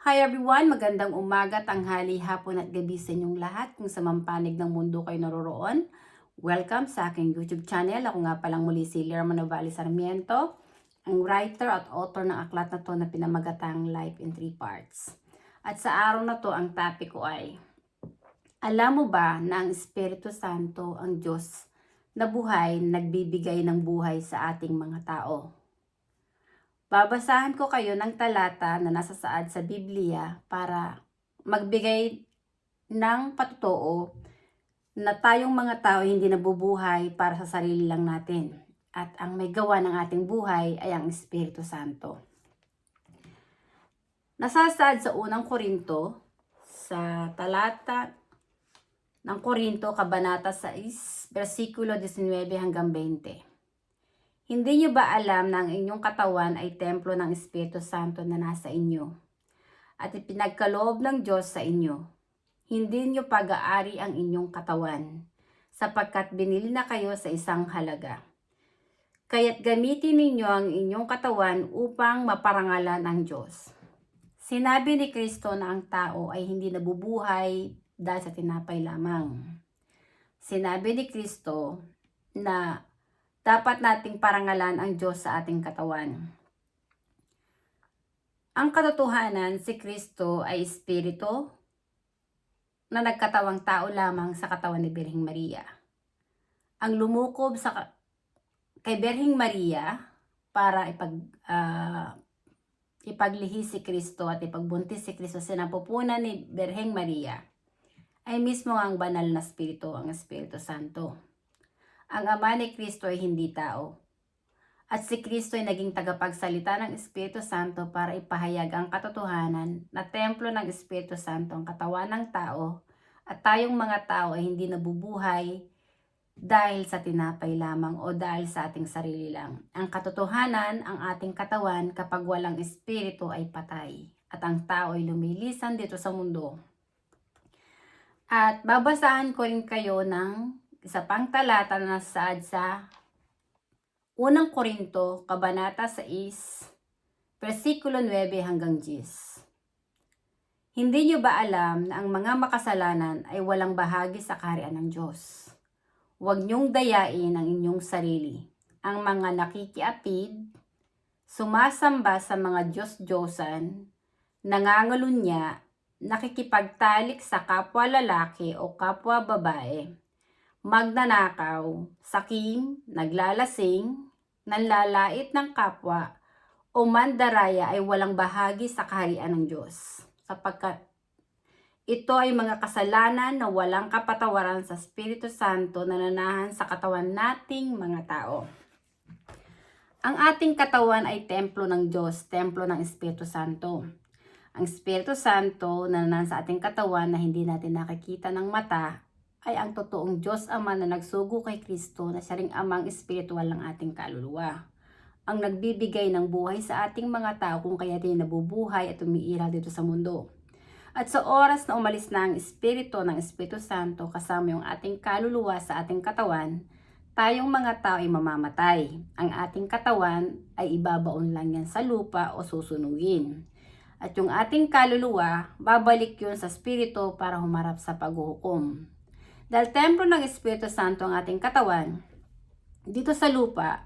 Hi everyone! Magandang umaga, tanghali, hapon at gabi sa inyong lahat kung sa mampanig ng mundo kayo naroroon. Welcome sa aking YouTube channel. Ako nga palang muli si Lerma Novales Sarmiento, ang writer at author ng aklat na to na pinamagatang Life in 3 Parts. At sa araw na to, ang topic ko ay, alam mo ba na ang Espiritu Santo ang Diyos na buhay, nagbibigay ng buhay sa ating mga tao? Babasahan ko kayo ng talata na nasa saad sa Biblia para magbigay ng patotoo na tayong mga tao hindi nabubuhay para sa sarili lang natin. At ang may gawa ng ating buhay ay ang Espiritu Santo. Nasasaad sa unang Korinto, sa talata ng Korinto, Kabanata 6, versikulo 19 hanggang 20. Hindi niyo ba alam na ang inyong katawan ay templo ng Espiritu Santo na nasa inyo at ipinagkaloob ng Diyos sa inyo? Hindi niyo pag-aari ang inyong katawan sapagkat binili na kayo sa isang halaga. Kaya't gamitin ninyo ang inyong katawan upang maparangalan ang Diyos. Sinabi ni Kristo na ang tao ay hindi nabubuhay dahil sa tinapay lamang. Sinabi ni Kristo na dapat nating parangalan ang Diyos sa ating katawan. Ang katotohanan, si Kristo ay espiritu na nagkatawang tao lamang sa katawan ni Birheng Maria. Ang lumukob kay Birheng Maria para ipaglihis si Kristo at ipagbuntis si Kristo sa sinapupunan ni Birheng Maria ay mismo ang banal na espiritu, ang Espiritu Santo. Ang ama ni Kristo ay hindi tao. At si Kristo ay naging tagapagsalita ng Espiritu Santo para ipahayag ang katotohanan na templo ng Espiritu Santo ang katawan ng tao at tayong mga tao ay hindi nabubuhay dahil sa tinapay lamang o dahil sa ating sarili lang. Ang katotohanan, ang ating katawan kapag walang Espiritu ay patay at ang tao ay lumilisan dito sa mundo. At babasahan ko rin kayo ng isa pang talata na nasaad sa unang Korinto, Kabanata 6, versikulo 9 hanggang 10. Hindi niyo ba alam na ang mga makasalanan ay walang bahagi sa kaharian ng Diyos? Huwag niyong dayain ang inyong sarili. Ang mga nakikiapid, sumasamba sa mga Diyos-Diyosan, nangangalunya, nakikipagtalik sa kapwa lalaki o kapwa babae, magnanakaw, sakim, naglalasing, nanlalait ng kapwa, o mandaraya ay walang bahagi sa kaharian ng Diyos, sapagkat ito ay mga kasalanan na walang kapatawaran sa Espiritu Santo na nanahan sa katawan nating mga tao. Ang ating katawan ay templo ng Diyos, templo ng Espiritu Santo. Ang Espiritu Santo na nanahan sa ating katawan na hindi natin nakikita ng mata ay ang totoong Diyos Ama na nagsugo kay Kristo na siya ring amang espiritual ng ating kaluluwa. Ang nagbibigay ng buhay sa ating mga tao kung kaya din nabubuhay at umiiral dito sa mundo. At sa oras na umalis na ang Espiritu ng Espiritu Santo kasama yung ating kaluluwa sa ating katawan, tayong mga tao ay mamamatay. Ang ating katawan ay ibabaon lang yan sa lupa o susunugin. At yung ating kaluluwa, babalik yun sa Espiritu para humarap sa paghuhukom. Dahil templo ng Espiritu Santo ang ating katawan, dito sa lupa,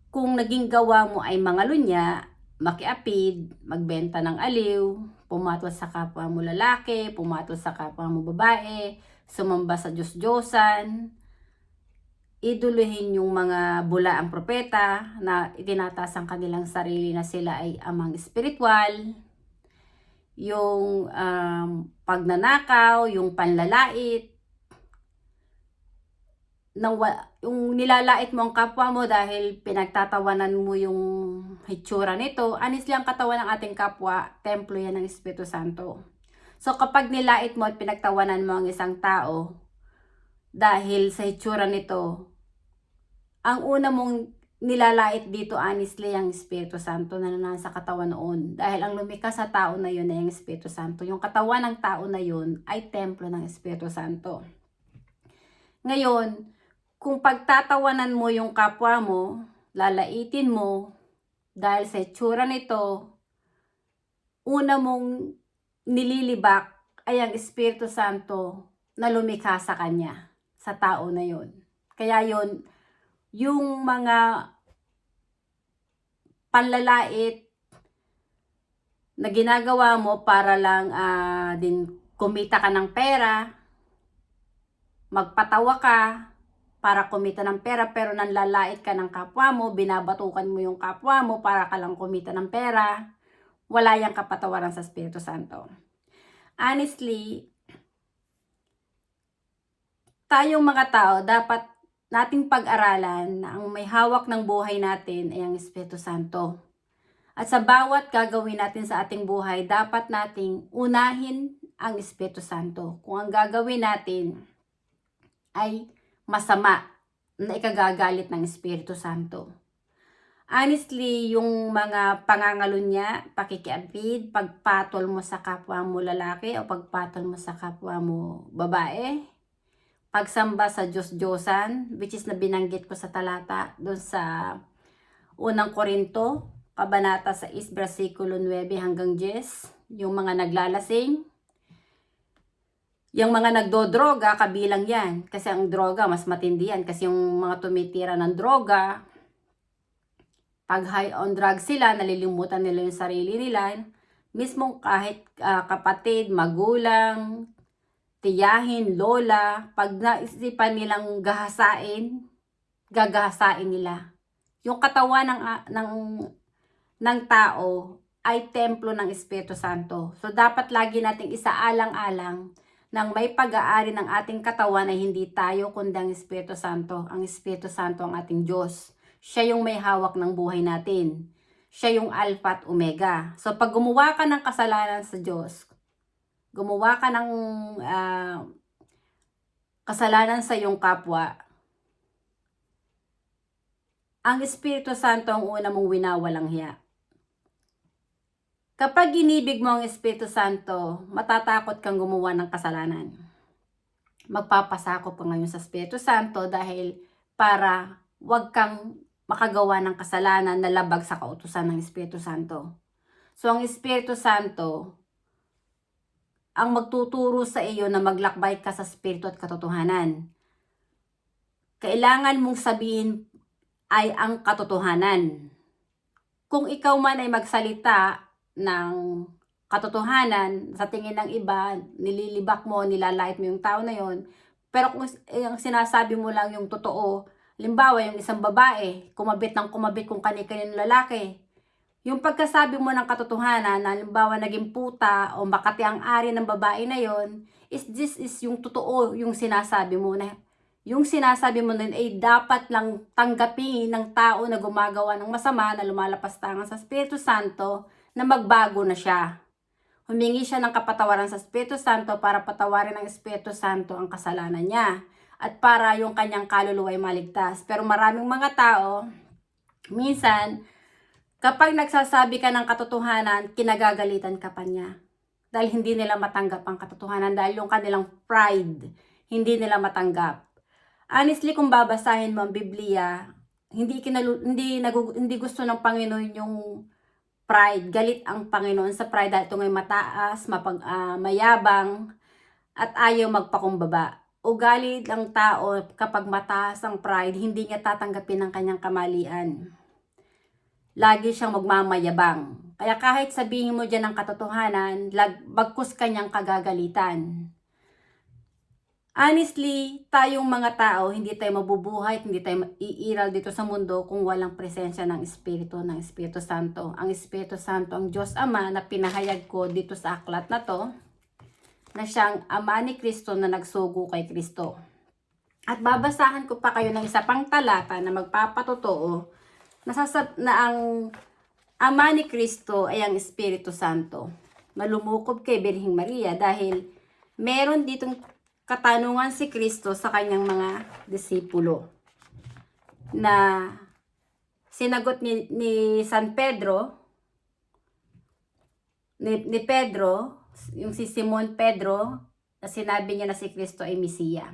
kung naging gawa mo ay mangalunya, makiapid, magbenta ng aliw, pumatol sa kapwa mo lalaki, pumatol sa kapwa mo babae, sumamba sa Diyos-Diyosan, iduluhin yung mga bulaang propeta na itinataas ang kanilang sarili na sila ay amang espiritual, yung pagnanakaw, yung panlalait, yung nilalait mo ang kapwa mo dahil pinagtatawanan mo yung hitsura nito, honestly ang katawan ng ating kapwa, templo yan ng Espiritu Santo. So kapag nilait mo at pinagtawanan mo ang isang tao dahil sa hitsura nito, ang una mong nilalait dito honestly ang Espiritu Santo na nasa katawan noon. Dahil ang lumikha sa tao na yun ay ang Espiritu Santo. Yung katawan ng tao na yun ay templo ng Espiritu Santo. Ngayon, kung pagtatawanan mo yung kapwa mo, lalaitin mo, dahil sa itsura nito, una mong nililibak ay ang Espiritu Santo na lumikha sa kanya, sa tao na yon. Kaya yon, yung mga panlalait na ginagawa mo para lang din kumita ka ng pera, magpatawa ka para kumita ng pera, pero nanlalait ka ng kapwa mo, binabatukan mo yung kapwa mo para ka lang kumita ng pera, wala yang kapatawaran sa Espiritu Santo. Honestly, tayong mga tao, dapat nating pag-aralan na ang may hawak ng buhay natin ay ang Espiritu Santo. At sa bawat gagawin natin sa ating buhay, dapat nating unahin ang Espiritu Santo. Kung ang gagawin natin ay masama, na ikagagalit ng Espiritu Santo. Honestly, yung mga pangangalunya, pakikiapid, pagpatol mo sa kapwa mo lalaki o pagpatol mo sa kapwa mo babae, pagsamba sa Diyos-Diyosan, which is na binanggit ko sa talata doon sa unang Korinto, kabanata 6, versikulo 9 hanggang 10, yung mga naglalasing, yung mga nagdodroga, kabilang yan. Kasi ang droga, mas matindi yan. Kasi yung mga tumitira ng droga, pag high on drugs sila, nalilimutan nila yung sarili nila. Mismong kahit kapatid, magulang, tiyahin, lola, pag naisipan nilang gagahasain nila. Yung katawan ng tao ay templo ng Espiritu Santo. So, dapat lagi nating isaalang-alang nang may pag-aari ng ating katawan ay hindi tayo kundi ang Espiritu Santo. Ang Espiritu Santo ang ating Diyos. Siya yung may hawak ng buhay natin. Siya yung Alpha at Omega. So pag gumawa ka ng kasalanan sa Diyos, gumawa ka ng kasalanan sa iyong kapwa, ang Espiritu Santo ang una mong winawalang hiya. Kapag inibig mo ang Espiritu Santo, matatakot kang gumawa ng kasalanan. Magpapasakop ka ngayon sa Espiritu Santo dahil para wag kang makagawa ng kasalanan na labag sa kautusan ng Espiritu Santo. So ang Espiritu Santo ang magtuturo sa iyo na maglakbay ka sa Espiritu at katotohanan. Kailangan mong sabihin ay ang katotohanan. Kung ikaw man ay magsalita ng katotohanan, sa tingin ng iba, nililibak mo, nilalait mo yung tao na yon. Pero kung ang sinasabi mo lang yung totoo, halimbawa yung isang babae, kumabit kung kani-kaninong lalaki, yung pagkasabi mo ng katotohanan, halimbawa naging puta o makati ang ari ng babae na yon, this is yung totoo, yung sinasabi mo na yung sinasabi mo din ay dapat lang tanggapin ng tao na gumagawa ng masama, na lumalapastangan sa Espiritu Santo, na magbago na siya. Humingi siya ng kapatawaran sa Espiritu Santo para patawarin ng Espiritu Santo ang kasalanan niya at para yung kanyang kaluluwa ay maligtas. Pero maraming mga tao, minsan, kapag nagsasabi ka ng katotohanan, kinagagalitan ka pa niya. Dahil hindi nila matanggap ang katotohanan, dahil yung kanilang pride, hindi nila matanggap. Honestly, kung babasahin mo ang Biblia, hindi gusto ng Panginoon yung pride. Galit ang Panginoon sa pride dahil ito ngay mataas, mayabang, at ayaw magpakumbaba. Ugali ng tao kapag mataas ang pride, hindi niya tatanggapin ang kanyang kamalian. Lagi siyang magmamayabang. Kaya kahit sabihin mo dyan ang katotohanan, bagkus kanyang kagagalitan. Honestly, tayong mga tao, hindi tayo mabubuhay, hindi tayo iiral dito sa mundo kung walang presensya ng Espiritu Santo. Ang Espiritu Santo, ang Diyos Ama na pinahayag ko dito sa aklat na to, na siyang Ama ni Kristo na nagsugo kay Kristo. At babasahan ko pa kayo ng isa pang talata na magpapatotoo na ang Ama ni Kristo ay ang Espiritu Santo na lumukob kay Birheng Maria dahil meron ditong katanungan si Kristo sa kanyang mga disipulo na sinagot ni San Pedro, ni Pedro, yung si Simon Pedro, na sinabi niya na si Kristo ay Mesiya.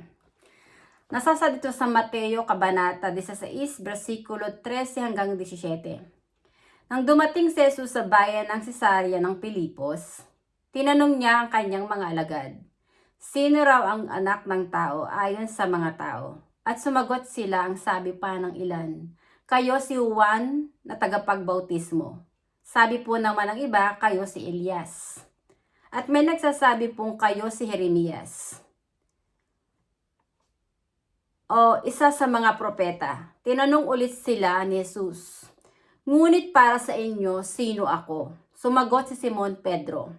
Nasasa dito sa Mateo kabanata 16, versikulo 13 hanggang 17. Nang dumating si Jesus sa bayan ng Cesarea ng Pilipos, tinanong niya ang kanyang mga alagad, "Sino raw ang anak ng tao ayon sa mga tao?" At sumagot sila, ang sabi pa ng ilan, "Kayo si Juan na tagapagbautismo. Sabi po naman ng iba, kayo si Elias. At may nagsasabi pong kayo si Jeremias o isa sa mga propeta." Tinanong ulit sila ni Jesus, "Ngunit para sa inyo, sino ako?" Sumagot si Simon Pedro,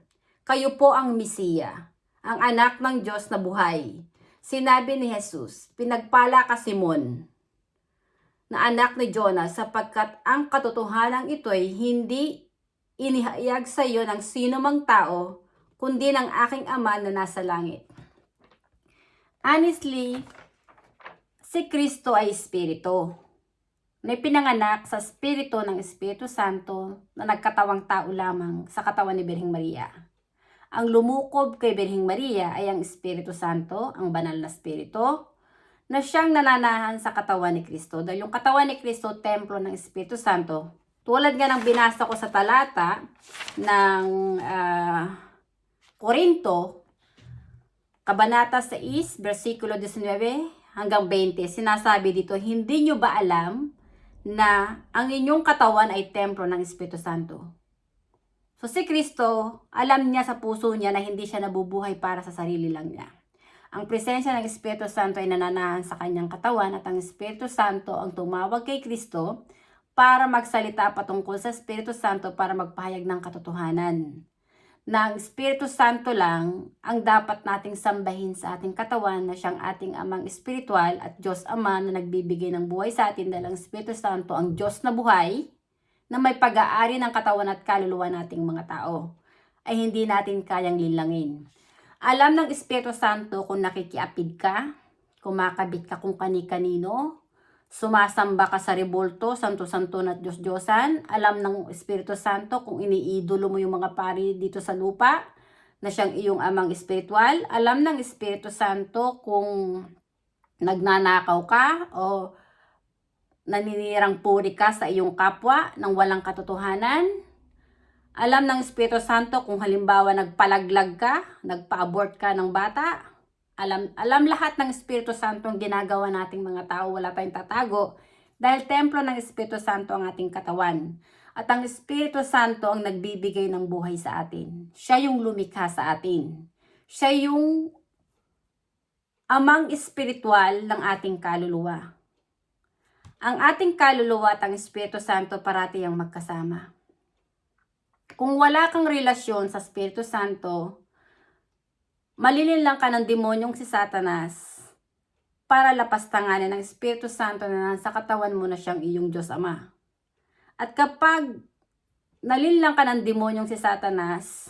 "Kayo po ang Mesiya, ang anak ng Diyos na buhay." Sinabi ni Jesus, "Pinagpala ka, Simon, na anak ni Jonas, sapagkat ang katotohanan ito'y hindi inihayag sa iyo ng sino mang tao, kundi ng aking Ama na nasa langit." Honestly, si Kristo ay Espiritu, na pinanganak sa Espiritu ng Espiritu Santo na nagkatawang tao lamang sa katawan ni Birheng Maria. Ang lumukob kay Birheng Maria ay ang Espiritu Santo, ang banal na Espiritu, na siyang nananahan sa katawan ni Kristo. Dahil yung katawan ni Kristo, templo ng Espiritu Santo. Tulad nga ng binasa ko sa talata ng Korinto, Kabanata 6, versikulo 19 hanggang 20, sinasabi dito, "Hindi nyo ba alam na ang inyong katawan ay templo ng Espiritu Santo?" So si Kristo, alam niya sa puso niya na hindi siya nabubuhay para sa sarili lang niya. Ang presensya ng Espiritu Santo ay nananahan sa kanyang katawan at ang Espiritu Santo ang tumawag kay Kristo para magsalita patungkol sa Espiritu Santo para magpahayag ng katotohanan. Na ang Espiritu Santo lang ang dapat nating sambahin sa ating katawan, na siyang ating Amang Espiritual at Diyos Ama na nagbibigay ng buhay sa atin, dahil ang Espiritu Santo ang Diyos na buhay na may pag-aari ng katawan at kaluluwa nating mga tao, ay hindi natin kayang linlangin. Alam ng Espiritu Santo kung nakikiapid ka, kumakabit ka kung kani-kanino, sumasamba ka sa rebulto, santo-santo at Diyos-Diyosan. Alam ng Espiritu Santo kung iniidolo mo yung mga pari dito sa lupa, na siyang iyong amang espiritual. Alam ng Espiritu Santo kung nagnanakaw ka o naninirang puri ka sa iyong kapwa ng walang katotohanan. Alam ng Espiritu Santo kung halimbawa nagpalaglag ka, nagpa-abort ka ng bata. Alam lahat ng Espiritu Santo ang ginagawa nating mga tao, wala tayong tatago. Dahil templo ng Espiritu Santo ang ating katawan. At ang Espiritu Santo ang nagbibigay ng buhay sa atin. Siya yung lumikha sa atin. Siya yung amang espiritual ng ating kaluluwa. Ang ating kaluluwa at ang Espiritu Santo parati ang magkasama. Kung wala kang relasyon sa Espiritu Santo, malilinlang ka ng demonyong si Satanas para lapastanganin ng Espiritu Santo na nasa katawan mo na siyang iyong Diyos Ama. At kapag nalinlang ka ng demonyong si Satanas,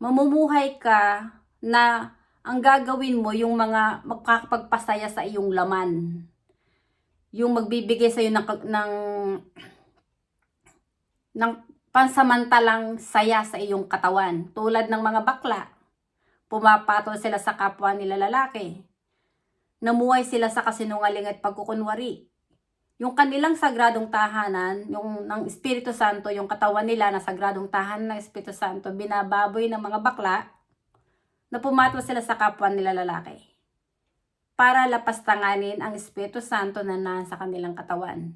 mamumuhay ka na ang gagawin mo yung mga magkakapagpasaya sa iyong laman. Yung magbibigay sa iyo ng pansamantalang saya sa iyong katawan. Tulad ng mga bakla, pumapatol sila sa kapwa nila lalaki. Namuhay sila sa kasinungaling at pagkukunwari. Yung kanilang sagradong tahanan, yung ng Espiritu Santo, yung katawan nila na sagradong tahanan ng Espiritu Santo, binababoy ng mga bakla na pumatol sila sa kapwa nila lalaki para lapastanganin ang Espiritu Santo na nasa kanilang katawan.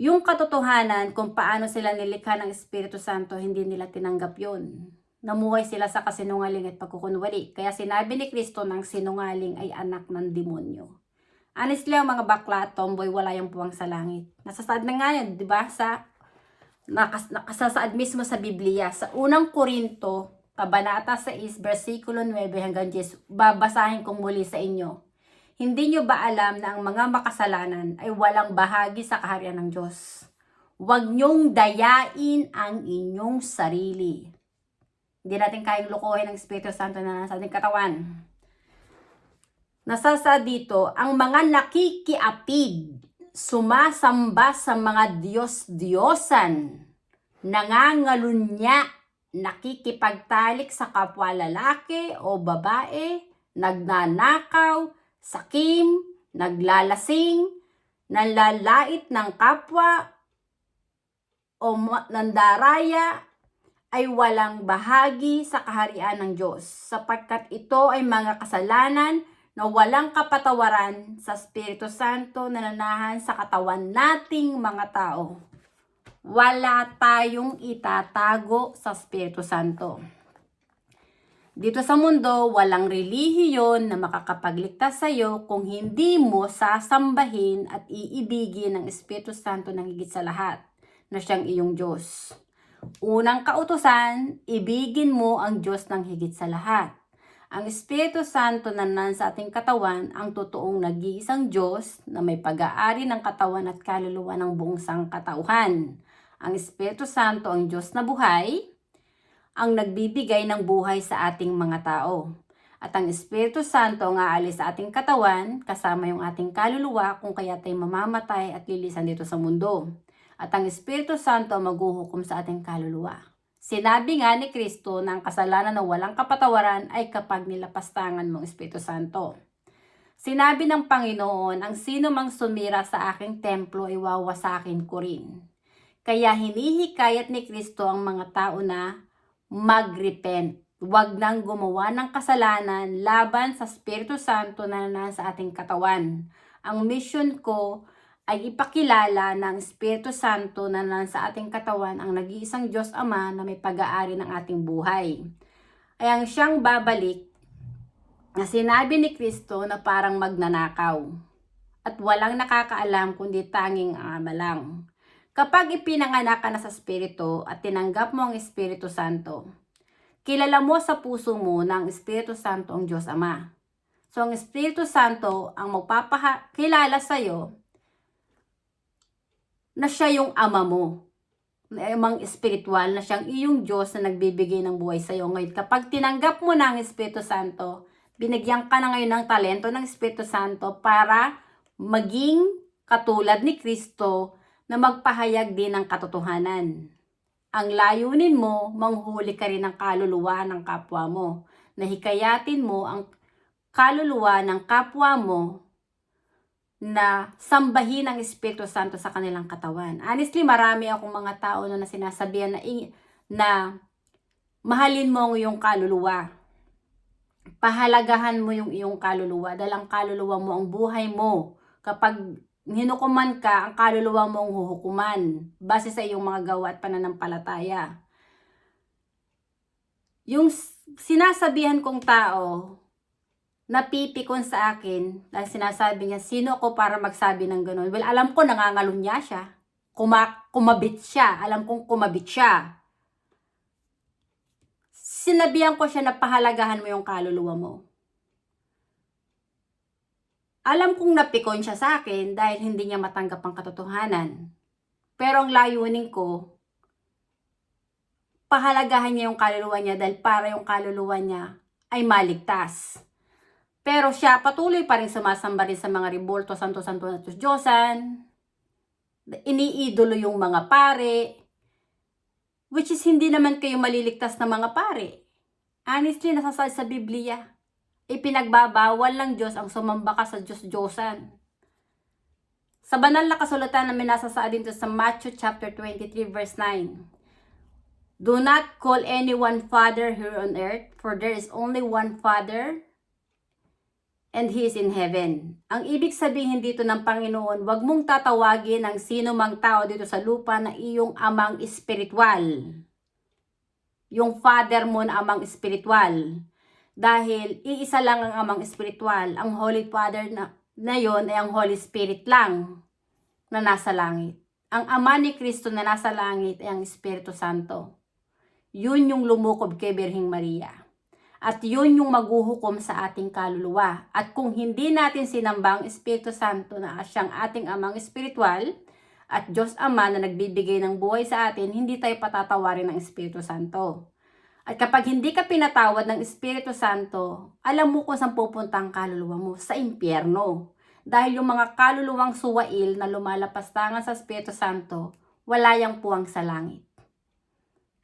Yung katotohanan kung paano sila nilikha ng Espiritu Santo, hindi nila tinanggap yun. Namuhay sila sa kasinungaling at pagkukunwari. Kaya sinabi ni Kristo ng sinungaling ay anak ng demonyo. Honestly, ang mga bakla at tomboy, wala yung puwang sa langit. Nasasaad na nga yun, di ba? Nakasasaad mismo sa Biblia. Sa unang Korinto, Kabanata 6, versikulo 9 hanggang 10, babasahin kong muli sa inyo. Hindi nyo ba alam na ang mga makasalanan ay walang bahagi sa kaharian ng Diyos? Huwag nyong dayain ang inyong sarili. Hindi natin kayang lukuhin ng Espiritu Santo na nasa ating katawan. Nasasaad dito, ang mga nakikiapid, sumasamba sa mga Diyos-Diyosan, nangangalunya, nakikipagtalik sa kapwa lalaki o babae, nagnanakaw, sakim, naglalasing, nanlalait ng kapwa, o nandaraya ay walang bahagi sa kaharian ng Diyos, sapagkat ito ay mga kasalanan na walang kapatawaran sa Espiritu Santo na nanahan sa katawan nating mga tao. Wala tayong itatago sa Espiritu Santo. Dito sa mundo, walang relihiyon na makakapagligtas sa iyo kung hindi mo sasambahin at iibigin ang Espiritu Santo ng higit sa lahat, na siyang iyong Diyos. Unang kautusan, ibigin mo ang Diyos ng higit sa lahat. Ang Espiritu Santo na nasa ating katawan, ang totoong nag-iisang Diyos na may pag-aari ng katawan at kaluluwa ng buong sangkatauhan. Ang Espiritu Santo ang Diyos na buhay, ang nagbibigay ng buhay sa ating mga tao. At ang Espiritu Santo ang aalis sa ating katawan, kasama yung ating kaluluwa, kung kaya tayo mamamatay at lilisan dito sa mundo. At ang Espiritu Santo maghuhukom sa ating kaluluwa. Sinabi nga ni Kristo na ang kasalanan na walang kapatawaran ay kapag nilapastangan mo ang Espiritu Santo. Sinabi ng Panginoon, ang sino mang sumira sa aking templo ay wawasakin ko rin. Kaya hinihikayat ni Kristo ang mga tao na mag-repent. Huwag nang gumawa ng kasalanan laban sa Espiritu Santo na nasa ating katawan. Ang mission ko ay ipakilala ng Espiritu Santo na nasa ating katawan ang nag-iisang Diyos Ama na may pag-aari ng ating buhay. Ay ang siyang babalik na sinabi ni Kristo na parang magnanakaw at walang nakakaalam kundi tanging ang Ama lang. Kapag ipinanganak ka na sa Espiritu at tinanggap mo ang Espiritu Santo, kilala mo sa puso mo na ang Espiritu Santo ang Diyos Ama. So ang Espiritu Santo ang magpapakilala sa iyo na siya yung ama mo, na amang espiritual, na siyang iyong Diyos na nagbibigay ng buhay sa iyo. Ngayon, kapag tinanggap mo na ang Espiritu Santo, binigyan ka na ngayon ng talento ng Espiritu Santo para maging katulad ni Kristo na magpahayag din ng katotohanan. Ang layunin mo, manghuli ka rin ng kaluluwa ng kapwa mo, na hikayatin mo ang kaluluwa ng kapwa mo na sambahin ang Espiritu Santo sa kanilang katawan. Honestly, marami akong mga tao na sinasabihan na mahalin mo ang iyong kaluluwa. Pahalagahan mo yung iyong kaluluwa dahil ang kaluluwa mo ang buhay mo. Kapag hinukuman ka, ang kaluluwa mo ang huhukuman base sa iyong mga gawa at pananampalataya. Yung sinasabihan kong tao, napipikon sa akin dahil sinasabi niya, sino ako para magsabi ng gano'n? Well, alam ko nangangalunya siya. Kumabit siya. Alam kong kumabit siya. Sinabihan ko siya na pahalagahan mo yung kaluluwa mo. Alam kong napikon siya sa akin dahil hindi niya matanggap ang katotohanan. Pero ang layunin ko, pahalagahan niya yung kaluluwa niya dahil para yung kaluluwa niya ay maligtas. Pero siya patuloy pa rin sumasamba rin sa mga rebulto, santo-santo na Diyosan. Iniidolo yung mga pare. Which is hindi naman kayo maliligtas na mga pare. Honestly, nasasabi sa Biblia. Ipinagbabawal ng Diyos ang sumamba ka sa Diyos-Diyosan. Sa banal na kasulatan na minasasaad dito sa Matthew chapter 23 verse 9. Do not call anyone father here on earth, for there is only one Father, and He is in heaven. Ang ibig sabihin dito ng Panginoon, huwag mong tatawagin ang sino mang tao dito sa lupa na iyong amang espiritual. Yung father mo na amang espiritual. Dahil iisa lang ang amang espiritual. Ang Holy Father na yon ay ang Holy Spirit lang na nasa langit. Ang Ama ni Kristo na nasa langit ay ang Espiritu Santo. Yun yung lumukob kay Birheng Maria. At yun yung maghuhukom sa ating kaluluwa. At kung hindi natin sinamba ang Espiritu Santo na siyang ating amang espiritual at Diyos Ama na nagbibigay ng buhay sa atin, hindi tayo patatawarin ng Espiritu Santo. At kapag hindi ka pinatawad ng Espiritu Santo, alam mo kung saan pupunta ang kaluluwa mo, sa impyerno. Dahil yung mga kaluluwang suwail na lumalapastangan sa Espiritu Santo, wala yang puwang sa langit.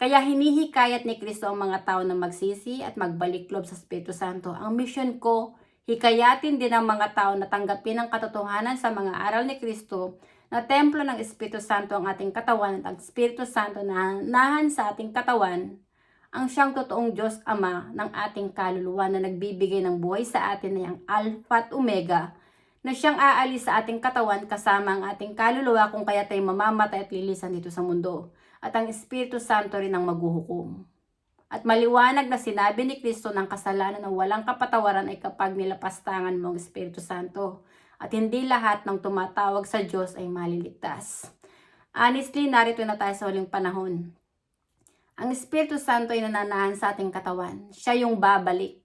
Kaya hinihikayat ni Kristo ang mga tao na magsisi at magbalik loob sa Espiritu Santo. Ang mission ko, hikayatin din ang mga tao na tanggapin ang katotohanan sa mga aral ni Kristo na templo ng Espiritu Santo ang ating katawan at ang Espiritu Santo na nahan sa ating katawan, ang siyang totoong Diyos Ama ng ating kaluluwa na nagbibigay ng buhay sa atin na yung Alpha at Omega, na siyang aalis sa ating katawan kasama ang ating kaluluwa kung kaya tayo mamamatay at lilisan dito sa mundo. At ang Espiritu Santo rin ang maghuhukom. At maliwanag na sinabi ni Kristo ng kasalanan na walang kapatawaran ay kapag nilapastangan mo ang Espiritu Santo. At hindi lahat ng tumatawag sa Diyos ay maliligtas. Honestly, narito na tayo sa huling panahon. Ang Espiritu Santo ay nananahan sa ating katawan. Siya yung babalik.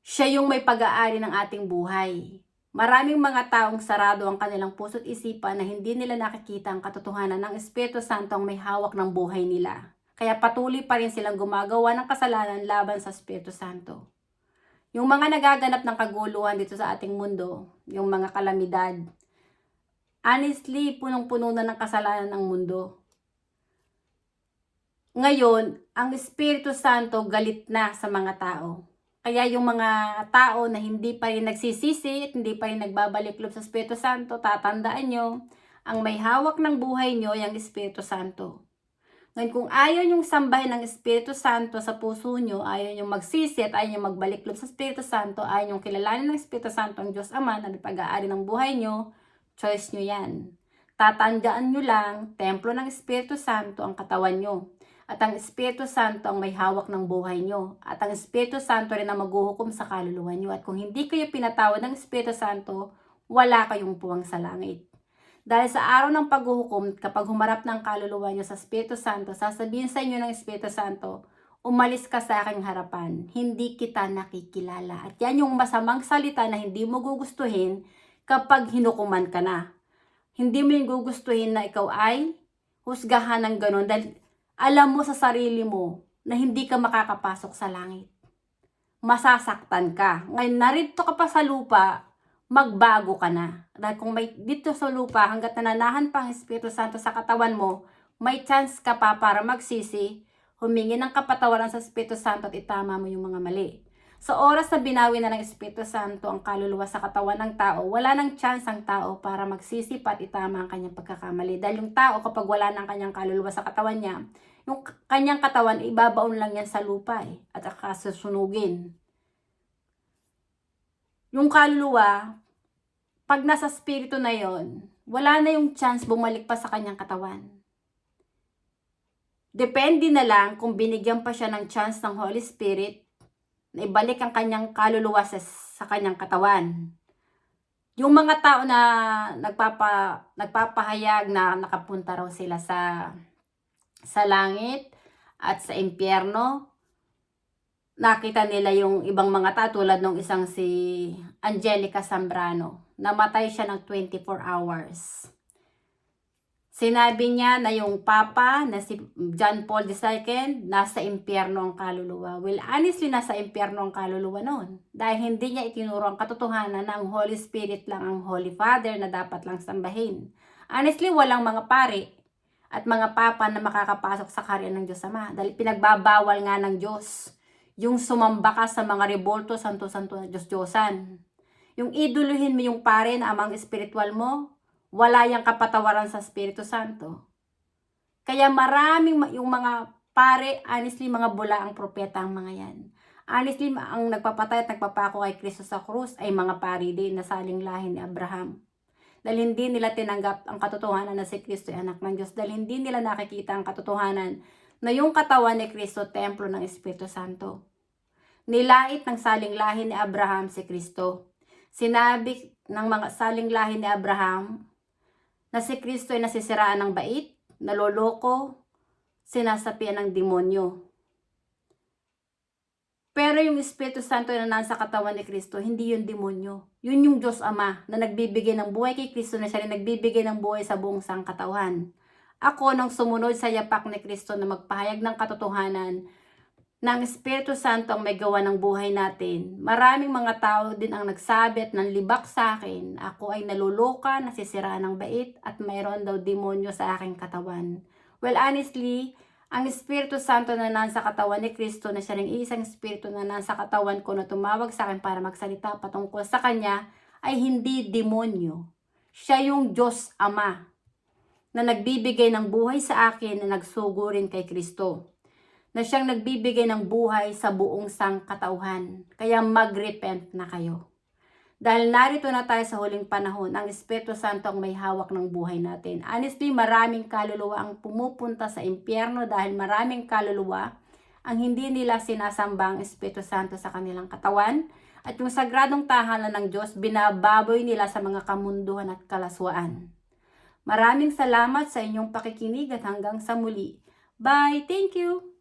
Siya yung may pag-aari ng ating buhay. Maraming mga taong sarado ang kanilang puso't isipan na hindi nila nakikita ang katotohanan ng Espiritu Santo ang may hawak ng buhay nila. Kaya patuloy pa rin silang gumagawa ng kasalanan laban sa Espiritu Santo. Yung mga nagaganap ng kaguluhan dito sa ating mundo, yung mga kalamidad, honestly, punong-puno na ng kasalanan ng mundo. Ngayon, ang Espiritu Santo galit na sa mga tao. Kaya yung mga tao na hindi pa rin nagsisisi at hindi pa rin nagbabalik loob sa Espiritu Santo, tatandaan nyo, ang may hawak ng buhay nyo ay ang Espiritu Santo. Ngayon, kung ayaw nyong sambahin ng Espiritu Santo sa puso nyo, ayaw nyong magsisi at ayaw nyong magbalik loob sa Espiritu Santo, ayaw nyong kilalanin ng Espiritu Santo ang Diyos Ama na pag-aari ng buhay nyo, choice nyo yan. Tatandaan nyo lang, templo ng Espiritu Santo ang katawan nyo. At ang Espiritu Santo ang may hawak ng buhay nyo. At ang Espiritu Santo rin ang maghuhukom sa kaluluwa nyo. At kung hindi kayo pinatawad ng Espiritu Santo, wala kayong puwang sa langit. Dahil sa araw ng paghuhukom, kapag humarap ng kaluluwa nyo sa Espiritu Santo, sasabihin sa inyo ng Espiritu Santo, umalis ka sa aking harapan, hindi kita nakikilala. At yan yung masamang salita na hindi mo gugustuhin kapag hinukuman ka na. Hindi mo yung gugustuhin na ikaw ay husgahan ng ganun dahil alam mo sa sarili mo na hindi ka makakapasok sa langit. Masasaktan ka. Ngayon, narito ka pa sa lupa, magbago ka na. Dahil kung may dito sa lupa, hanggat nananahan pa ang Espiritu Santo sa katawan mo, may chance ka pa para magsisi, humingi ng kapatawaran sa Espiritu Santo at itama mo yung mga mali. Sa oras na binawi na ng Espiritu Santo ang kaluluwa sa katawan ng tao, wala nang chance ang tao para magsisi pa at itama ang kanyang pagkakamali. Dahil yung tao, kapag wala nang kanyang kaluluwa sa katawan niya, yung kanyang katawan, ibabaon lang yan sa lupa at susunugin. Yung kaluluwa, pag nasa spirito na yon, wala na yung chance bumalik pa sa kanyang katawan. Depende na lang kung binigyan pa siya ng chance ng Holy Spirit na ibalik ang kanyang kaluluwa sa kanyang katawan. Yung mga tao na nagpapahayag na nakapunta raw sila sa langit at sa impyerno, nakita nila yung ibang mga tao tulad ng isang si Angelica Zambrano. Namatay siya ng 24 hours. Sinabi niya na yung Papa na si John Paul II nasa impyerno ang kaluluwa. Well, honestly, nasa impyerno ang kaluluwa noon. Dahil hindi niya itinuro ang katotohanan na ang Holy Spirit lang ang Holy Father na dapat lang sambahin. Honestly, walang mga pari at mga papa na makakapasok sa kaharian ng Diyos Ama. Dahil pinagbabawal nga ng Diyos yung sumamba ka sa mga rebolto, santo-santo na Diyos-Diyosan. Yung iduluhin mo yung pare na amang espiritual mo, wala yang kapatawaran sa Espiritu Santo. Kaya maraming yung mga pare, honestly, mga bula ang propeta ang mga yan. Honestly, ang nagpapatay at nagpapako kay Kristo sa krus ay mga pari din na saling lahi ni Abraham. Dahil hindi nila tinanggap ang katotohanan na si Kristo ay anak ng Diyos. Dahil hindi nila nakikita ang katotohanan na yung katawan ni Kristo, templo ng Espiritu Santo. Nilait ng saling lahi ni Abraham si Kristo. Sinabi ng mga saling lahi ni Abraham na si Kristo ay nasisiraan ng bait, naloloko, sinasapian ng demonyo. Pero yung Espiritu Santo na nasa katawan ni Kristo, hindi yun demonyo. Yun yung Diyos Ama na nagbibigay ng buhay kay Kristo na siya rin nagbibigay ng buhay sa buong sangkatawan. Ako, nung sumunod sa yapak ni Kristo na magpahayag ng katotohanan, ng Espiritu Santo ang may gawa ng buhay natin. Maraming mga tao din ang nagsabi at nanlibak sa akin. Ako ay naluluka, nasisiraan ng bait at mayroon daw demonyo sa aking katawan. Well, honestly, ang Espiritu Santo na nasa katawan ni Kristo na siya ring isang Espiritu na nasa katawan ko na tumawag sa akin para magsalita patungkol sa Kanya ay hindi demonyo. Siya yung Diyos Ama na nagbibigay ng buhay sa akin na nagsugo rin kay Kristo. Na siyang nagbibigay ng buhay sa buong sangkatauhan. Kaya mag-repent na kayo. Dahil narito na tayo sa huling panahon, ang Espiritu Santo ang may hawak ng buhay natin. Honestly, maraming kaluluwa ang pumupunta sa impyerno dahil maraming kaluluwa ang hindi nila sinasamba ang Espiritu Santo sa kanilang katawan. At yung sagradong tahanan ng Diyos, binababoy nila sa mga kamunduhan at kalaswaan. Maraming salamat sa inyong pakikinig at hanggang sa muli. Bye! Thank you!